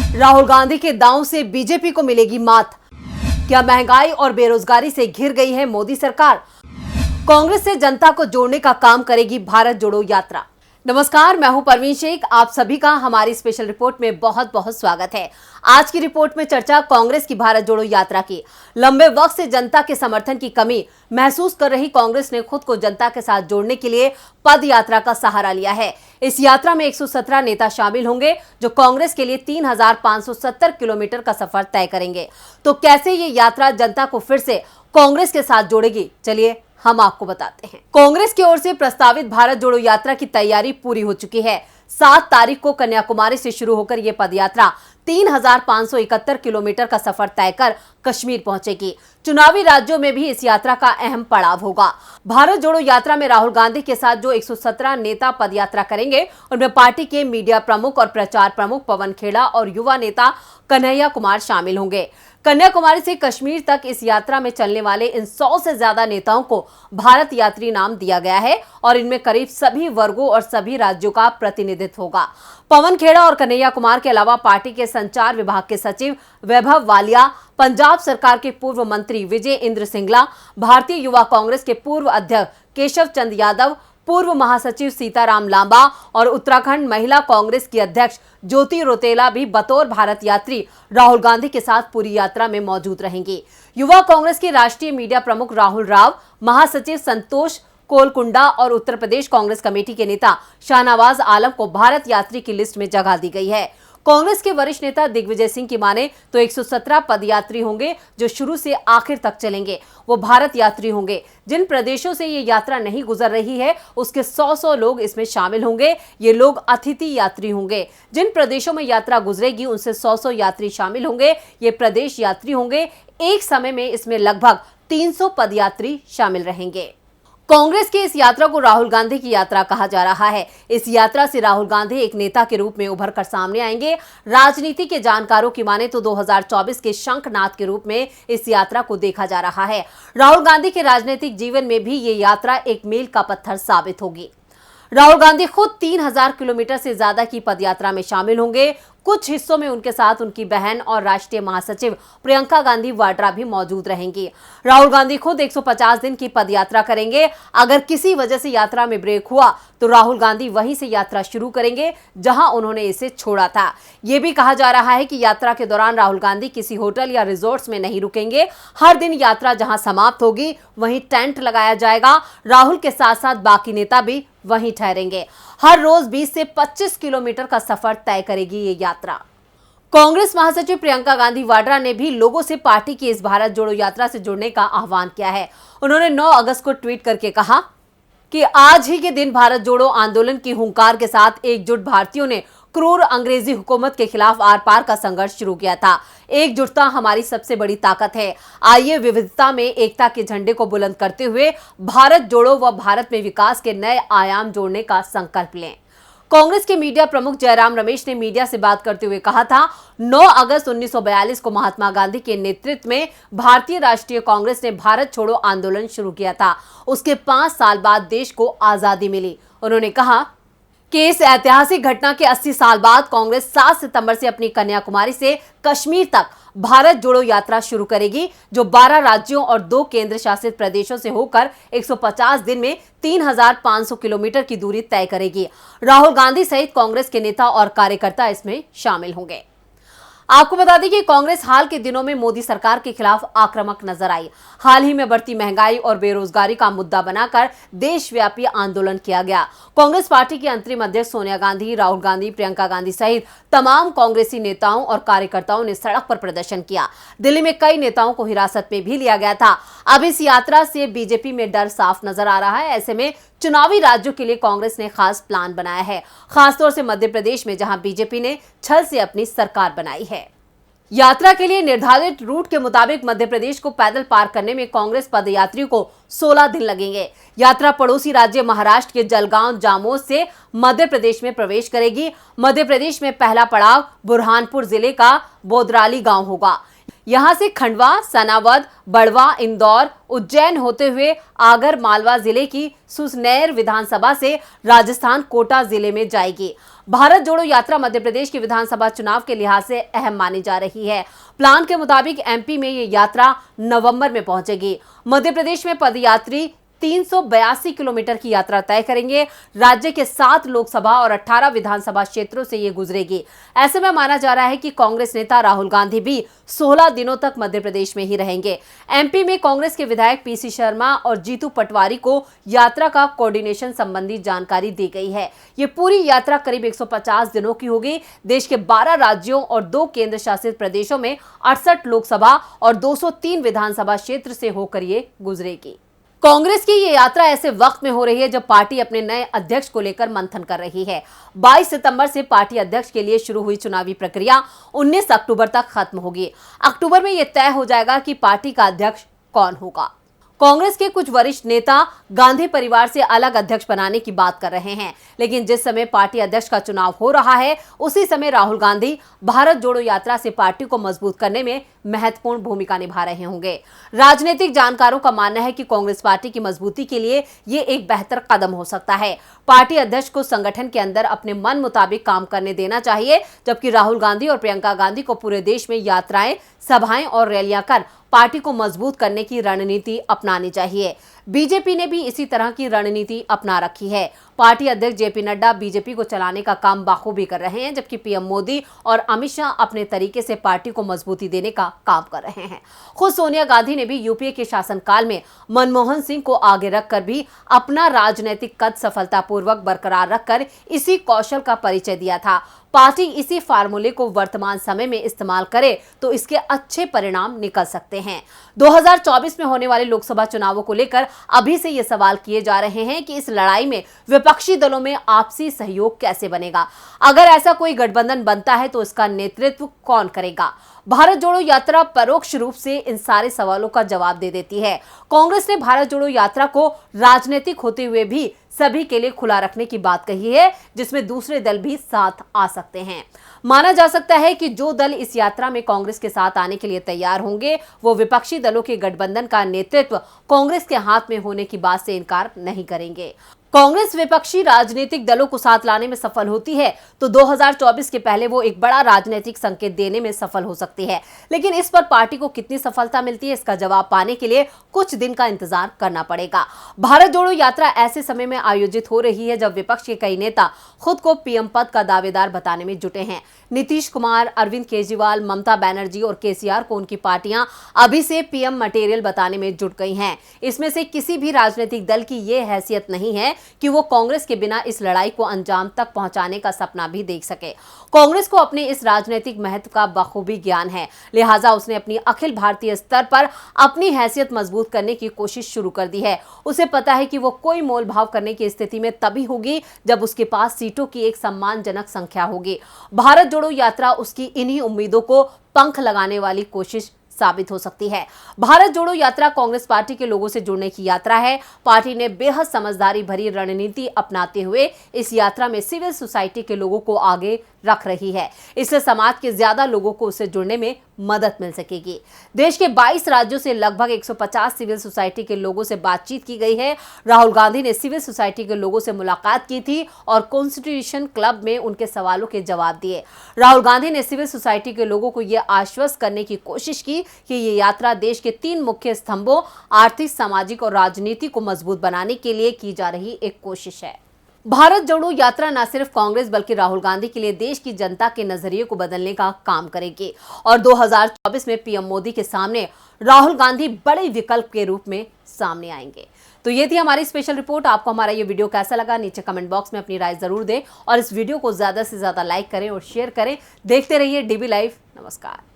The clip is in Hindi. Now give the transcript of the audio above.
राहुल गांधी के दांव से बीजेपी को मिलेगी मात। क्या महंगाई और बेरोजगारी से घिर गई है मोदी सरकार? कांग्रेस से जनता को जोड़ने का काम करेगी भारत जोड़ो यात्रा। नमस्कार, मैं हूं परवीन शेख। आप सभी का हमारी स्पेशल रिपोर्ट में बहुत बहुत स्वागत है। आज की रिपोर्ट में चर्चा कांग्रेस की भारत जोड़ो यात्रा की। लंबे वक्त से जनता के समर्थन की कमी महसूस कर रही कांग्रेस ने खुद को जनता के साथ जोड़ने के लिए पद यात्रा का सहारा लिया है। इस यात्रा में 117 नेता शामिल होंगे जो कांग्रेस के लिए 3,570 किलोमीटर का सफर तय करेंगे। तो कैसे ये यात्रा जनता को फिर से कांग्रेस के साथ जोड़ेगी, चलिए हम आपको बताते हैं। कांग्रेस की ओर से प्रस्तावित भारत जोड़ो यात्रा की तैयारी पूरी हो चुकी है। 7 तारीख को कन्याकुमारी से शुरू होकर यह पदयात्रा 3,571 किलोमीटर का सफर तय कर कश्मीर पहुंचेगी। चुनावी राज्यों में भी इस यात्रा का अहम पड़ाव होगा। भारत जोड़ो यात्रा में राहुल गांधी के साथ जो 117 नेता पदयात्रा करेंगे, उनमें पार्टी के मीडिया प्रमुख और प्रचार प्रमुख पवन खेड़ा और युवा नेता कन्हैया कुमार शामिल होंगे। कन्याकुमारी से कश्मीर तक इस यात्रा में चलने वाले इन 100 से ज्यादा नेताओं को भारत यात्री नाम दिया गया है और इनमें करीब सभी वर्गों और सभी राज्यों का प्रतिनिधित्व होगा। पवन खेड़ा और कन्हैया कुमार के अलावा पार्टी के संचार विभाग के सचिव वैभव वालिया, पंजाब सरकार के पूर्व मंत्री विजय इंद्र सिंगला, भारतीय युवा कांग्रेस के पूर्व अध्यक्ष केशव चंद यादव, पूर्व महासचिव सीताराम लांबा और उत्तराखंड महिला कांग्रेस की अध्यक्ष ज्योति रौतेला भी बतौर भारत यात्री राहुल गांधी के साथ पूरी यात्रा में मौजूद रहेंगी। युवा कांग्रेस के राष्ट्रीय मीडिया प्रमुख राहुल राव, महासचिव संतोष कोलकुंडा और उत्तर प्रदेश कांग्रेस कमेटी के नेता शाहनवाज आलम को भारत यात्री की लिस्ट में जगह दी गई है। कांग्रेस के वरिष्ठ नेता दिग्विजय सिंह की माने तो 117 पदयात्री होंगे जो शुरू से आखिर तक चलेंगे। वो भारत यात्री होंगे। जिन प्रदेशों से ये यात्रा नहीं गुजर रही है उसके 100 लोग इसमें शामिल होंगे। ये लोग अतिथि यात्री होंगे। जिन प्रदेशों में यात्रा गुजरेगी उनसे 100 यात्री शामिल होंगे। ये प्रदेश यात्री होंगे। एक समय में इसमें लगभग 300 पदयात्री शामिल रहेंगे। कांग्रेस की इस यात्रा को राहुल गांधी की यात्रा कहा जा रहा है। इस यात्रा से राहुल गांधी एक नेता के रूप में उभर कर सामने आएंगे। राजनीति के जानकारों की माने तो 2024 के शंखनाद के रूप में इस यात्रा को देखा जा रहा है। राहुल गांधी के राजनीतिक जीवन में भी ये यात्रा एक मील का पत्थर साबित होगी। राहुल गांधी खुद 3,000 किलोमीटर से ज्यादा की पदयात्रा में शामिल होंगे। कुछ हिस्सों में उनके साथ उनकी बहन और राष्ट्रीय महासचिव प्रियंका गांधी वाड्रा भी मौजूद रहेंगी। राहुल गांधी खुद 150 दिन की पदयात्रा करेंगे। अगर किसी वजह से यात्रा में ब्रेक हुआ तो राहुल गांधी वहीं से यात्रा शुरू करेंगे जहां उन्होंने इसे छोड़ा था। यह भी कहा जा रहा है कि यात्रा के दौरान राहुल गांधी किसी होटल या रिजॉर्ट्स में नहीं रुकेंगे। हर दिन यात्रा जहां समाप्त होगी वहीं टेंट लगाया जाएगा। राहुल के साथ साथ बाकी नेता भी वहीं ठहरेंगे। हर रोज 20 से 25 किलोमीटर का सफर तय करेगी ये यात्रा। कांग्रेस महासचिव प्रियंका गांधी वाड्रा ने भी लोगों से पार्टी की इस भारत जोड़ो यात्रा से जुड़ने का आह्वान किया है। उन्होंने 9 अगस्त को ट्वीट करके कहा कि आज ही के दिन भारत जोड़ो आंदोलन की हुंकार के साथ एकजुट भारतीयों ने क्रूर अंग्रेजी हुकूमत के खिलाफ आर पार का संघर्ष शुरू किया था। एकजुटता हमारी सबसे बड़ी ताकत है। आइए विविधता में एकता के झंडे को बुलंद करते हुए भारत जोड़ो व भारत में विकास के नए आयाम जोड़ने का संकल्प लें। कांग्रेस के मीडिया प्रमुख जयराम रमेश ने मीडिया से बात करते हुए कहा था, 9 अगस्त 1942 को महात्मा गांधी के नेतृत्व में भारतीय राष्ट्रीय कांग्रेस ने भारत छोड़ो आंदोलन शुरू किया था। उसके 5 साल बाद देश को आजादी मिली। उन्होंने कहा कि इस ऐतिहासिक घटना के 80 साल बाद कांग्रेस 7 सितंबर से अपनी कन्याकुमारी से कश्मीर तक भारत जोड़ो यात्रा शुरू करेगी, जो 12 राज्यों और 2 केंद्र शासित प्रदेशों से होकर 150 दिन में 3,500 किलोमीटर की दूरी तय करेगी। राहुल गांधी सहित कांग्रेस के नेता और कार्यकर्ता इसमें शामिल होंगे। आपको बता दें कि कांग्रेस हाल के दिनों में मोदी सरकार के खिलाफ आक्रामक नजर आई। हाल ही में बढ़ती महंगाई और बेरोजगारी का मुद्दा बनाकर देशव्यापी आंदोलन किया गया। कांग्रेस पार्टी की अंतरिम अध्यक्ष सोनिया गांधी, राहुल गांधी, प्रियंका गांधी सहित तमाम कांग्रेसी नेताओं और कार्यकर्ताओं ने सड़क पर प्रदर्शन किया। दिल्ली में कई नेताओं को हिरासत में भी लिया गया था। अब इस यात्रा से बीजेपी में डर साफ नजर आ रहा है। ऐसे में चुनावी राज्यों के लिए कांग्रेस ने खास प्लान बनाया है, खासतौर से मध्य प्रदेश में जहां बीजेपी ने छल से अपनी सरकार बनाई है। यात्रा के लिए निर्धारित रूट के मुताबिक मध्य प्रदेश को पैदल पार करने में कांग्रेस पदयात्रियों को 16 दिन लगेंगे। यात्रा पड़ोसी राज्य महाराष्ट्र के जलगांव जामोद से मध्य प्रदेश में प्रवेश करेगी। मध्य प्रदेश में पहला पड़ाव बुरहानपुर जिले का बोदराली गांव होगा। यहां से खंडवा, सनावद, बड़वा, इंदौर, उज्जैन होते हुए आगर मालवा जिले की सुसनेर विधानसभा से राजस्थान कोटा जिले में जाएगी। भारत जोड़ो यात्रा मध्य प्रदेश के विधानसभा चुनाव के लिहाज से अहम मानी जा रही है। प्लान के मुताबिक एमपी में ये यात्रा नवंबर में पहुंचेगी। मध्य प्रदेश में पदयात्री 382 किलोमीटर की यात्रा तय करेंगे। राज्य के 7 लोकसभा और 18 विधानसभा क्षेत्रों से ये गुजरेगी। ऐसे में माना जा रहा है कि कांग्रेस नेता राहुल गांधी भी 16 दिनों तक मध्य प्रदेश में ही रहेंगे। एमपी में कांग्रेस के विधायक पीसी शर्मा और जीतू पटवारी को यात्रा का कोऑर्डिनेशन संबंधी जानकारी दी गई है। ये पूरी यात्रा करीब 150 दिनों की होगी। देश के 12 राज्यों और 2 केंद्र शासित प्रदेशों में 68 लोकसभा और 203 विधानसभा क्षेत्र से होकर ये गुजरेगी। कांग्रेस की ये यात्रा ऐसे वक्त में हो रही है जब पार्टी अपने नए अध्यक्ष को लेकर मंथन कर रही है। 22 सितंबर से पार्टी अध्यक्ष के लिए शुरू हुई चुनावी प्रक्रिया 19 अक्टूबर तक खत्म होगी। अक्टूबर में यह तय हो जाएगा कि पार्टी का अध्यक्ष कौन होगा। कांग्रेस के कुछ वरिष्ठ नेता गांधी परिवार से अलग अध्यक्ष बनाने की बात कर रहे हैं, लेकिन जिस समय पार्टी अध्यक्ष का चुनाव हो रहा है उसी समय राहुल गांधी भारत जोड़ो यात्रा से पार्टी को मजबूत करने में महत्वपूर्ण भूमिका निभा रहे होंगे। राजनीतिक जानकारों का मानना है कि कांग्रेस पार्टी की मजबूती के लिए ये एक बेहतर कदम हो सकता है। पार्टी अध्यक्ष को संगठन के अंदर अपने मन मुताबिक काम करने देना चाहिए, जबकि राहुल गांधी और प्रियंका गांधी को पूरे देश में यात्राएं, सभाएं और रैलियां कर पार्टी को मजबूत करने की रणनीति अपनानी चाहिए। बीजेपी ने भी इसी तरह की रणनीति अपना रखी है। पार्टी अध्यक्ष जेपी नड्डा बीजेपी को चलाने का काम बाखूबी कर रहे हैं, जबकि पीएम मोदी और अमित शाह अपने तरीके से पार्टी को मजबूती देने का काम कर रहे हैं। खुद सोनिया गांधी ने भी यूपीए के शासनकाल में मनमोहन सिंह को आगे रखकर भी अपना राजनीतिक कद सफलतापूर्वक बरकरार रखकर इसी कौशल का परिचय दिया था। पार्टी इसी फार्मूले को वर्तमान समय में इस्तेमाल करे तो इसके अच्छे परिणाम निकल सकते हैं। 2024 में होने वाले लोकसभा चुनावों को लेकर अभी से ये सवाल किए जा रहे हैं कि इस लड़ाई में विपक्षी दलों में आपसी सहयोग कैसे बनेगा। अगर ऐसा कोई गठबंधन बनता है तो इसका नेतृत्व कौन करेगा। भारत जोड़ो यात्रा परोक्ष रूप से इन सारे सवालों का जवाब दे देती है। कांग्रेस ने भारत जोड़ो यात्रा को राजनीतिक होते हुए भी सभी के लिए खुला रखने की बात कही है, जिसमें दूसरे दल भी साथ आ सकते हैं। माना जा सकता है कि जो दल इस यात्रा में कांग्रेस के साथ आने के लिए तैयार होंगे वो विपक्षी दलों के गठबंधन का नेतृत्व कांग्रेस के हाथ में होने की बात से इनकार नहीं करेंगे। कांग्रेस विपक्षी राजनीतिक दलों को साथ लाने में सफल होती है तो 2024 के पहले वो एक बड़ा राजनीतिक संकेत देने में सफल हो सकती है, लेकिन इस पर पार्टी को कितनी सफलता मिलती है इसका जवाब पाने के लिए कुछ दिन का इंतजार करना पड़ेगा। भारत जोड़ो यात्रा ऐसे समय में आयोजित हो रही है जब विपक्ष के कई नेता खुद को पीएम पद का दावेदार बताने में जुटे हैं। नीतीश कुमार, अरविंद केजरीवाल, ममता बनर्जी और केसीआर को उनकी पार्टियां अभी से पीएम मटेरियल बताने में जुट गई हैं। इसमें से किसी भी राजनीतिक दल की ये हैसियत नहीं है कि वो कांग्रेस के बिना इस लड़ाई को अंजाम तक पहुंचाने का सपना भी देख सके। कांग्रेस को अपने इस राजनीतिक महत्व का बखूबी ज्ञान है, लिहाजा उसने अपनी अखिल भारतीय स्तर पर अपनी हैसियत मजबूत करने की कोशिश शुरू कर दी है। उसे पता है कि वो कोई मोल भाव करने की स्थिति में तभी होगी जब उसके पास सीटों की एक सम्मानजनक संख्या होगी। भारत जोड़ो यात्रा उसकी इन्हीं उम्मीदों को पंख लगाने वाली कोशिश साबित हो सकती है। भारत जोड़ो यात्रा कांग्रेस पार्टी के लोगों से जुड़ने की यात्रा है। पार्टी ने बेहद समझदारी भरी रणनीति अपनाते हुए इस यात्रा में सिविल सोसाइटी के लोगों को आगे रख रही है। इससे समाज के ज्यादा लोगों को उससे जुड़ने में मदद मिल सकेगी। देश के 22 राज्यों से लगभग 150 सिविल सोसाइटी के लोगों से बातचीत की गई है। राहुल गांधी ने सिविल सोसाइटी के लोगों से मुलाकात की थी और कॉन्स्टिट्यूशन क्लब में उनके सवालों के जवाब दिए। राहुल गांधी ने सिविल सोसाइटी के लोगों को यह आश्वस्त करने की कोशिश की कि ये यात्रा देश के 3 मुख्य स्तंभों आर्थिक, सामाजिक और राजनीति को मजबूत बनाने के लिए की जा रही एक कोशिश है। भारत जोड़ो यात्रा न सिर्फ कांग्रेस बल्कि राहुल गांधी के लिए देश की जनता के नजरिए को बदलने का काम करेगी और 2024 में पीएम मोदी के सामने राहुल गांधी बड़े विकल्प के रूप में सामने आएंगे। तो ये थी हमारी स्पेशल रिपोर्ट। आपको हमारा ये वीडियो कैसा लगा नीचे कमेंट बॉक्स में अपनी राय जरूर दें और इस वीडियो को ज्यादा से ज्यादा लाइक करें और शेयर करें। देखते रहिए डीबी लाइव। नमस्कार।